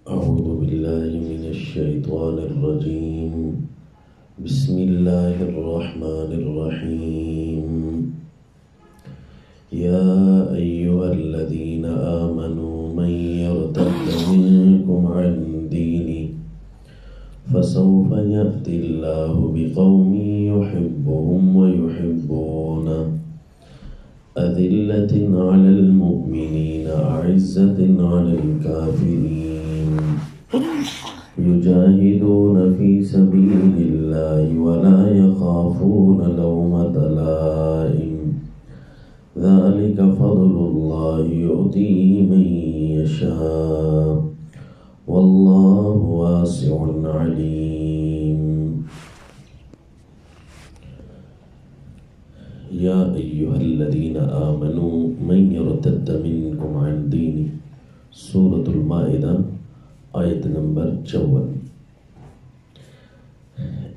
أعوذ بالله من الشيطان الرجيم. بسم الله الرحمن الرحيم. يا أيها الذين آمنوا من يرتد منكم عن دينه فسوف يأتي الله بقوم يحبهم ويحبونه أذلة على المؤمنين أعزة على الكافرين يجاهدون في سبيل الله ولا يخافون لومة لائم ذلك فضل الله يؤتيه من يشاء والله واسع عليم. یا ایہا الذین آمنوا من یرتد منکم عن دینہ، سورۃ المائدہ آیت نمبر 54۔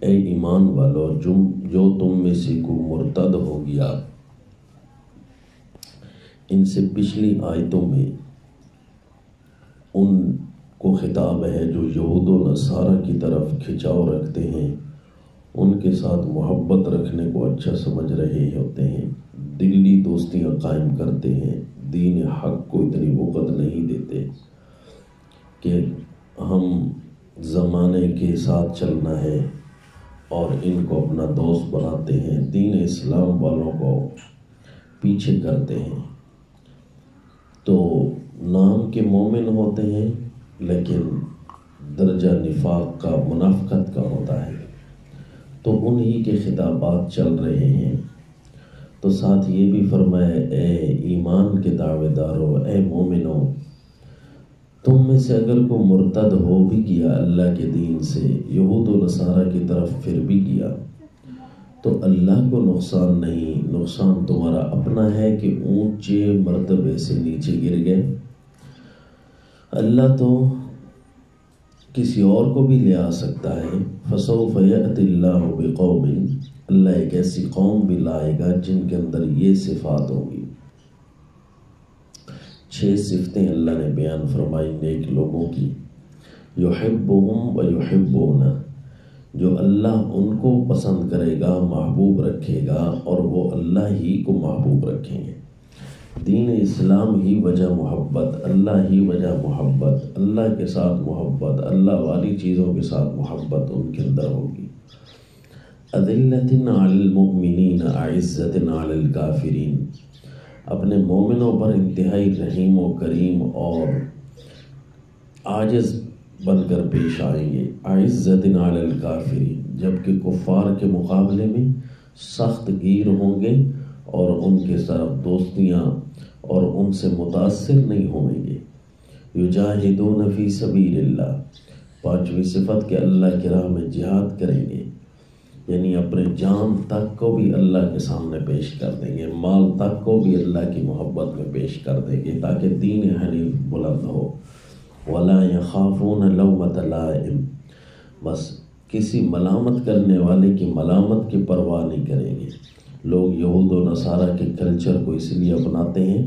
اے ایمان والو، جو تم میں سے کو مرتد ہو گیا۔ ان سے پچھلی آیتوں میں ان کو خطاب ہے جو یہود و نصارہ کی طرف کھچاؤ رکھتے ہیں، ان کے ساتھ محبت رکھنے کو اچھا سمجھ رہے ہوتے ہیں، دلی دوستیاں قائم کرتے ہیں، دین حق کو اتنی وقت نہیں دیتے کہ ہم زمانے کے ساتھ چلنا ہے اور ان کو اپنا دوست بناتے ہیں، دین اسلام والوں کو پیچھے کرتے ہیں۔ تو نام کے مومن ہوتے ہیں لیکن درجہ نفاق کا، منافقت کا ہوتا ہے۔ تو انہی کے خطابات چل رہے ہیں۔ تو ساتھ یہ بھی فرمایا، اے ایمان کے دعوے دارو، اے مومنو، تم میں سے اگر کوئی مرتد ہو بھی گیا اللہ کے دین سے، یہود و نصارہ کی طرف پھر بھی گیا، تو اللہ کو نقصان نہیں، نقصان تمہارا اپنا ہے کہ اونچے مرتبے سے نیچے گر گئے۔ اللہ تو کسی اور کو بھی لے آ سکتا ہے۔ فَسَوْفَ يَأْتِ اللَّهُ بِقَوْمٍ، اللہ ایک ایسی قوم بھی لائے گا جن کے اندر یہ صفات ہوگی۔ 6 صفتیں اللہ نے بیان فرمائی نیک لوگوں کی۔ يُحِبُّهُمْ وَيُحِبُّونَ، جو اللہ ان کو پسند کرے گا، محبوب رکھے گا، اور وہ اللہ ہی کو محبوب رکھیں گے۔ دین اسلام ہی وجہ محبت، اللہ ہی وجہ محبت، اللہ کے ساتھ محبت، اللہ والی چیزوں کے ساتھ محبت ان کے اندر ہوگی۔ اذلۃ علی المؤمنین اعزۃ علی الکافرین، اپنے مومنوں پر انتہائی رحیم و کریم اور عاجز بن کر پیش آئیں گے۔ اعزۃ علی الکافرین، جبکہ کفار کے مقابلے میں سخت گیر ہوں گے اور ان کے طرف دوستیاں اور ان سے متاثر نہیں ہوئیں گے۔ یجاہدون فی سبیل اللہ، 5ویں صفت کہ اللہ کی راہ میں جہاد کریں گے، یعنی اپنے جان تک کو بھی اللہ کے سامنے پیش کر دیں گے، مال تک کو بھی اللہ کی محبت میں پیش کر دیں گے تاکہ دین حنیف بلند ہو۔ ولا یخافون لومۃ لائم، بس کسی ملامت کرنے والے کی ملامت کی پرواہ نہیں کریں گے۔ لوگ یہود و نصارہ کے کلچر کو اس لیے اپناتے ہیں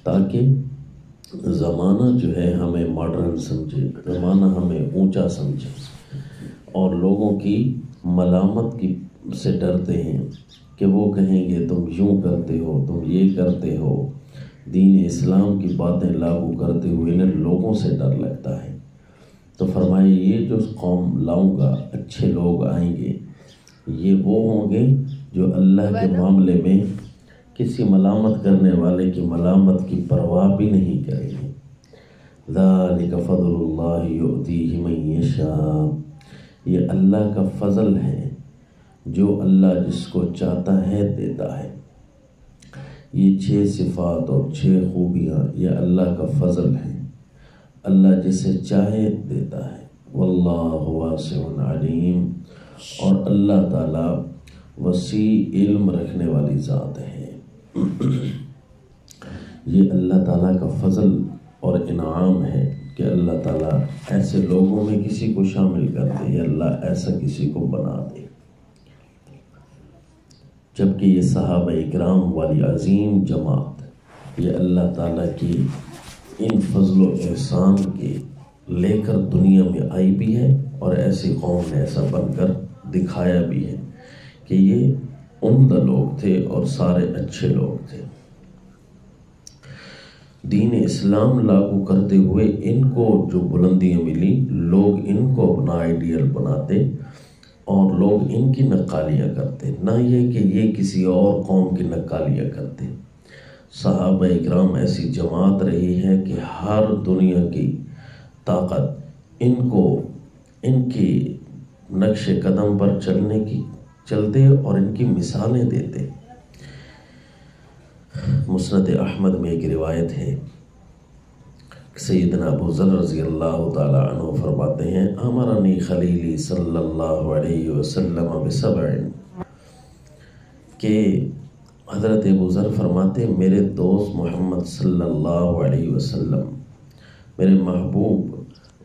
تاکہ زمانہ جو ہے ہمیں ماڈرن سمجھے، زمانہ ہمیں اونچا سمجھے، اور لوگوں کی ملامت کی سے ڈرتے ہیں کہ وہ کہیں گے تم یوں کرتے ہو، تم یہ کرتے ہو۔ دین اسلام کی باتیں لاگو کرتے ہوئے انہیں لوگوں سے ڈر لگتا ہے۔ تو فرمائے یہ جو قوم لاؤں گا، اچھے لوگ آئیں گے، یہ وہ ہوں گے جو اللہ کے معاملے میں کسی ملامت کرنے والے کی ملامت کی پرواہ بھی نہیں کریں گے۔ ذَلِكَ فَضْلُ اللَّهِ يُؤْتِيهِ مَن يَشَاءُ، یہ اللہ کا فضل ہے جو اللہ جس کو چاہتا ہے دیتا ہے۔ یہ 6 صفات اور 6 خوبیاں یہ اللہ کا فضل ہے، اللہ جسے چاہے دیتا ہے۔ واللہ واسع علیم، اور اللہ تعالیٰ وسیع علم رکھنے والی ذات ہے۔ یہ اللہ تعالیٰ کا فضل اور انعام ہے کہ اللہ تعالیٰ ایسے لوگوں میں کسی کو شامل کر دے، یا اللہ ایسا کسی کو بنا دے۔ جبکہ یہ صحابہ اکرام والی عظیم جماعت یہ اللہ تعالیٰ کی ان فضل و احسان کے لے کر دنیا میں آئی بھی ہے، اور ایسی قوم نے ایسا بن کر دکھایا بھی ہے کہ یہ عمدہ لوگ تھے اور سارے اچھے لوگ تھے۔ دین اسلام لاگو کرتے ہوئے ان کو جو بلندیاں ملی، لوگ ان کو اپنا آئیڈیل بناتے اور لوگ ان کی نقالیاں کرتے، نہ یہ کہ یہ کسی اور قوم کی نقالیاں کرتے۔ صحابہ اکرام ایسی جماعت رہی ہے کہ ہر دنیا کی طاقت ان کو ان کی نقش قدم پر چلتے اور ان کی مثالیں دیتے۔ مسند احمد میں ایک روایت ہے، سیدنا ابو ذر رضی اللہ تعالی عنہ فرماتے ہیں، امرنی خلیلی صلی اللہ علیہ وسلم بسبع، کہ حضرت ابو ذر فرماتے میرے دوست محمد صلی اللہ علیہ وسلم، میرے محبوب،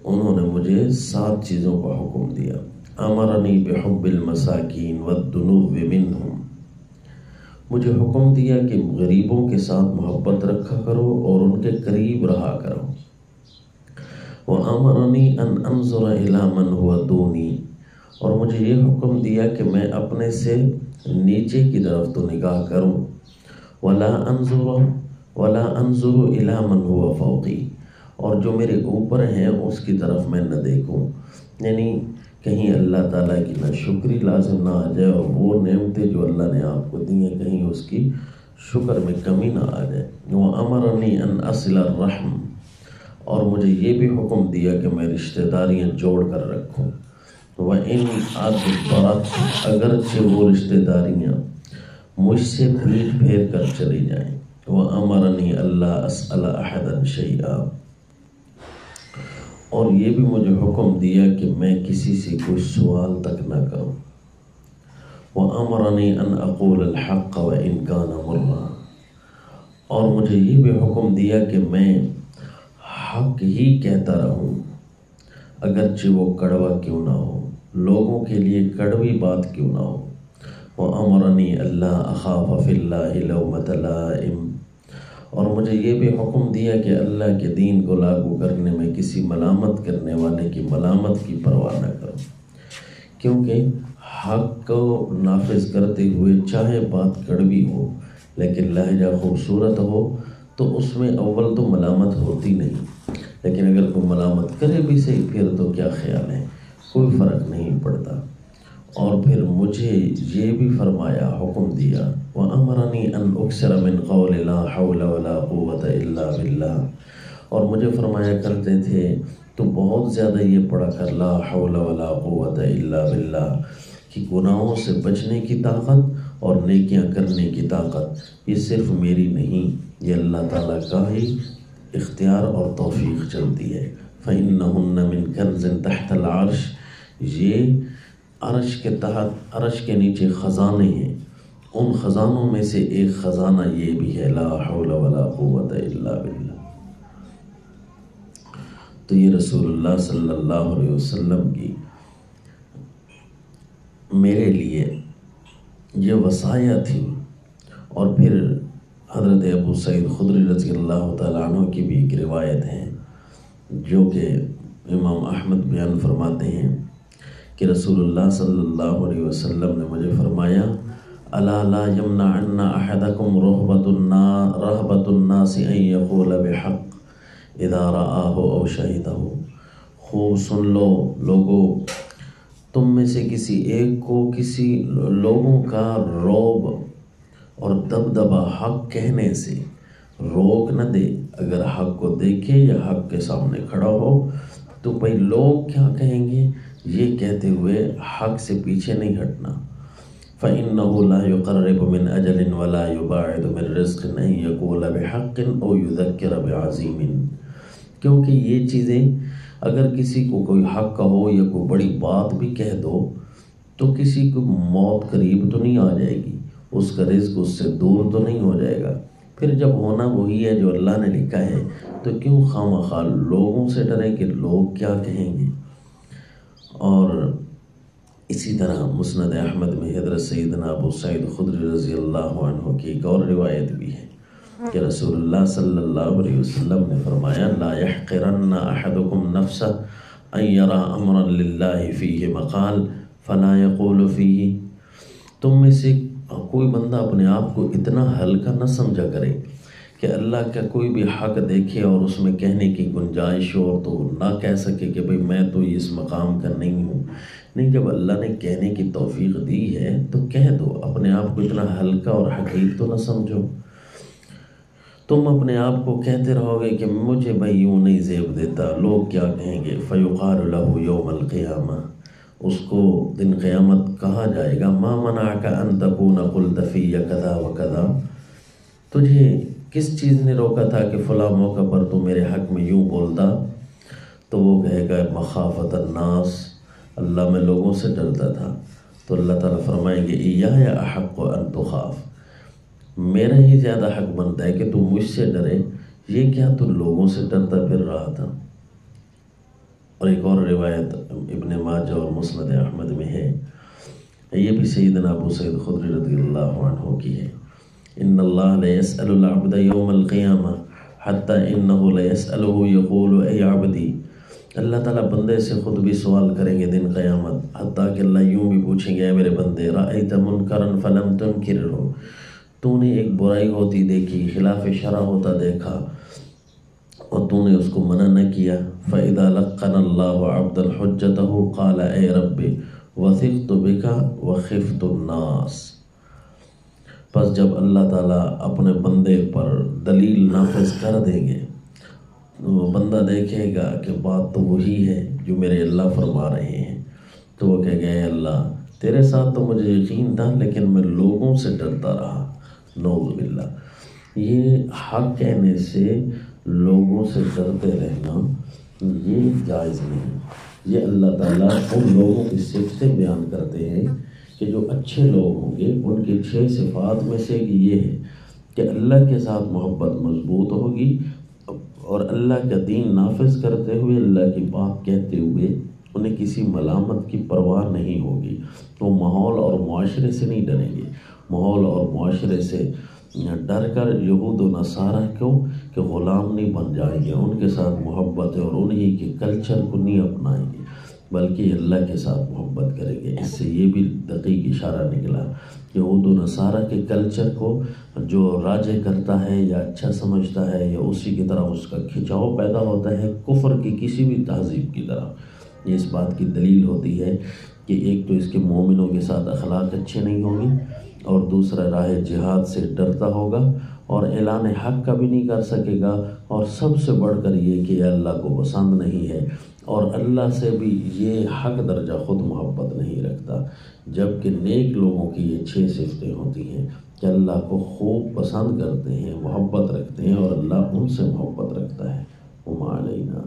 انہوں نے مجھے 7 چیزوں کا حکم دیا۔ امرنی بحب المساکین والدنو منہم، مجھے حکم دیا کہ غریبوں کے ساتھ محبت رکھا کرو اور ان کے قریب رہا کرو۔ وَأَمَرَنِي أَنْ أَنظُرَ إِلَى مَنْ هُوَ دُونِي، اور مجھے یہ حکم دیا کہ میں اپنے سے نیچے کی طرف تو نگاہ کروں۔ وَلَا أَنظُرُ إِلَى مَنْ هُوَ فَوْقِي، اور جو میرے اوپر ہیں اس کی طرف میں نہ دیکھوں، یعنی کہیں اللہ تعالیٰ کی نہ شکری لازم نہ آ جائے، اور وہ نعمتیں جو اللہ نے آپ کو دی ہیں کہیں اس کی شکر میں کمی نہ آ جائے۔ وَأَمَرَنِي أَنْ أَصِلَ الرَّحْمَ، اور مجھے یہ بھی حکم دیا کہ میں رشتہ داریاں جوڑ کر رکھوں۔ وَإِنْ أَدْبَرَتْ، اگرچہ وہ رشتہ داریاں مجھ سے پیٹ پھیر کر چلی جائیں۔ وَأَمَرَنِي أَلَّا أَسْأَلَ أَحَدًا شَيْئًا، اور یہ بھی مجھے حکم دیا کہ میں کسی سے کوئی سوال تک نہ کروں۔ وَأَمَرَنِي أَنْ أَقُولَ الْحَقَّ وَإِنْ كَانَ مُرًّا، اور مجھے یہ بھی حکم دیا کہ میں حق ہی کہتا رہوں اگرچہ وہ کڑوا کیوں نہ ہو، لوگوں کے لیے کڑوی بات کیوں نہ ہو۔ وَأَمَرَنِي أَلَّا أَخَافَ فِي اللَّهِ لَوْمَةَ لَائِمٍ، اور مجھے یہ بھی حکم دیا کہ اللہ کے دین کو لاگو کرنے میں کسی ملامت کرنے والے کی ملامت کی پرواہ نہ کروں، کیونکہ حق کو نافذ کرتے ہوئے چاہے بات کڑوی ہو لیکن لہجہ خوبصورت ہو تو اس میں اول تو ملامت ہوتی نہیں، لیکن اگر کوئی ملامت کرے بھی صحیح پھر تو کیا خیال ہے، کوئی فرق نہیں پڑتا۔ اور پھر مجھے یہ بھی فرمایا، حکم دیا، وَأَمَرَنِي أَنْ أُكْثِرَ مِنْ قَوْلِ لَا حَوْلَ وَلَا قُوَّةَ إِلَّا بِاللَّهِ، اور مجھے فرمایا کرتے تھے تو بہت زیادہ یہ پڑھا کر لا حول ولا قوت الا باللہ، کہ گناہوں سے بچنے کی طاقت اور نیکیاں کرنے کی طاقت یہ صرف میری نہیں، یہ اللہ تعالیٰ کا ہی اختیار اور توفیق چلتی ہے۔ فَإِنَّهُنَّ مِنْ كَنْزٍ تَحْتَ الْعَرْشِ، یہ عرش کے تحت، عرش کے نیچے خزانے ہیں، ان خزانوں میں سے ایک خزانہ یہ بھی ہے لا حول ولا قوت الا باللہ۔ تو یہ رسول اللہ صلی اللہ علیہ وسلم کی میرے لیے یہ وصایا تھی۔ اور پھر حضرت ابو سعید خدری رضی اللہ تعالیٰ عنہ کی بھی ایک روایت ہے جو کہ امام احمد بیان فرماتے ہیں کہ رسول اللہ صلی اللہ علیہ وسلم نے مجھے فرمایا، الا لا یمنعن احدکم رہبۃ الناس ان یقول بحق اذا رآہ او شہدہ، خوب سن لو لوگوں، تم میں سے کسی ایک کو کسی لوگوں کا رعب اور دبدبہ حق کہنے سے روک نہ دے، اگر حق کو دیکھے یا حق کے سامنے کھڑا ہو تو بھائی لوگ کیا کہیں گے یہ کہتے ہوئے حق سے پیچھے نہیں ہٹنا۔ فَإِنَّهُ لَا يُقَرِّبُ مِنْ أَجَلٍ وَلَا يُبَاعِدُ مِنْ رِزْقٍ أَن يَقُولَ بِحَقٍ أَوْ يُذَكِّرَ بِعَظِيمٍ، کیونکہ یہ چیزیں اگر کسی کو کوئی حق کا ہو یا کوئی بڑی بات بھی کہہ دو تو کسی کو موت قریب تو نہیں آ جائے گی، اس کا رزق اس سے دور تو نہیں ہو جائے گا، پھر جب ہونا وہی ہے جو اللہ نے لکھا ہے تو کیوں خواہ لوگوں سے ڈریں کہ لوگ کیا کہیں گے۔ اور اسی طرح مسند احمد میں حضرت سیدنا ابو سعید خدری رضی اللہ عنہ کی ایک اور روایت بھی ہے کہ رسول اللہ صلی اللہ علیہ وسلم نے فرمایا لا يحقرن احدكم نفسه ان يرى امرا لله فيه مقال فلا يقول فيه، تم میں سے کوئی بندہ اپنے آپ کو اتنا ہلکا نہ سمجھا کرے کہ اللہ کا کوئی بھی حق دیکھے اور اس میں کہنے کی گنجائش ہو تو نہ کہہ سکے کہ بھئی میں تو اس مقام کا نہیں ہوں۔ نہیں، جب اللہ نے کہنے کی توفیق دی ہے تو کہہ دو، اپنے آپ کو اتنا ہلکا اور حقیر تو نہ سمجھو۔ تم اپنے آپ کو کہتے رہو گے کہ مجھے بھئی یوں نہیں زیب دیتا، لوگ کیا کہیں گے، فیقال له یوم القیامہ، اس کو دن قیامت کہا جائے گا ما منعک ان تکون قلت فی کذا و کذا، تجھے کس چیز نے روکا تھا کہ فلاں موقع پر تو میرے حق میں یوں بولتا؟ تو وہ کہے گا مخافت الناس، اللہ میں لوگوں سے ڈرتا تھا۔ تو اللہ تعالیٰ فرمائیں گے ایایا احق ان تخاف، میرا ہی زیادہ حق بنتا ہے کہ تو مجھ سے ڈرے، یہ کیا تو لوگوں سے ڈرتا پھر رہا تھا۔ اور ایک اور روایت ابن ماجہ اور مسند احمد میں ہے، یہ بھی سیدنا ابو سعید خدری رضی اللہ عنہ کی ہے، ان اللہ لیسأل العبد یوم القیامہ حتی انہ لیسألہ یقول اے عبدی، اللہ تعالیٰ بندے سے خود بھی سوال کریں گے دن قیامت، حتیٰ کہ اللہ یوں بھی پوچھیں گے اے میرے بندے رأیت منکرا فلم تنکرہ، تو نے ایک برائی ہوتی دیکھی، خلاف شرع ہوتا دیکھا اور تو نے اس کو منع نہ کیا، فَإِذَا لَقَّنَ اللَّهُ عَبْدًا حُجَّتَهُ قَالَ اے رب وثقت بِكَ وَخِفْتُ النَّاسِ، پس جب اللہ تعالیٰ اپنے بندے پر دلیل نافذ کر دیں گے، وہ بندہ دیکھے گا کہ بات تو وہی ہے جو میرے اللہ فرما رہے ہیں، تو وہ کہے گا اے اللہ تیرے ساتھ تو مجھے یقین تھا لیکن میں لوگوں سے ڈرتا رہا، نعوذ باللہ۔ یہ حق کہنے سے لوگوں سے ڈرتے رہنا یہ جائز نہیں، یہ اللہ تعالیٰ ان لوگوں کی صفتیں بیان کرتے ہیں کہ جو اچھے لوگ ہوں گے ان کی 6 صفات میں سے یہ ہے کہ اللہ کے ساتھ محبت مضبوط ہوگی اور اللہ کا دین نافذ کرتے ہوئے اللہ کی بات کہتے ہوئے انہیں کسی ملامت کی پرواہ نہیں ہوگی، وہ ماحول اور معاشرے سے نہیں ڈریں گے، ماحول اور معاشرے سے ڈر کر یہود و نصارہ کیوں کہ غلام نہیں بن جائیں گے، ان کے ساتھ محبت ہے اور انہی کے کلچر کو نہیں اپنائیں گے بلکہ اللہ کے ساتھ محبت کریں گے۔ اس سے یہ بھی دقیق اشارہ نکلا یہود و نصارہ کے کلچر کو جو راجے کرتا ہے یا اچھا سمجھتا ہے یا اسی کی طرح اس کا کھچاؤ پیدا ہوتا ہے کفر کی کسی بھی تہذیب کی طرح، یہ اس بات کی دلیل ہوتی ہے کہ ایک تو اس کے مومنوں کے ساتھ اخلاق اچھے نہیں ہوں گے اور دوسرا راہ جہاد سے ڈرتا ہوگا اور اعلان حق کا بھی نہیں کر سکے گا، اور سب سے بڑھ کر یہ کہ اللہ کو پسند نہیں ہے اور اللہ سے بھی یہ حق درجہ خود محبت نہیں رکھتا، جبکہ نیک لوگوں کی یہ 6 صفتیں ہوتی ہیں کہ اللہ کو خوب پسند کرتے ہیں، محبت رکھتے ہیں اور اللہ ان سے محبت رکھتا ہے۔ وما علینا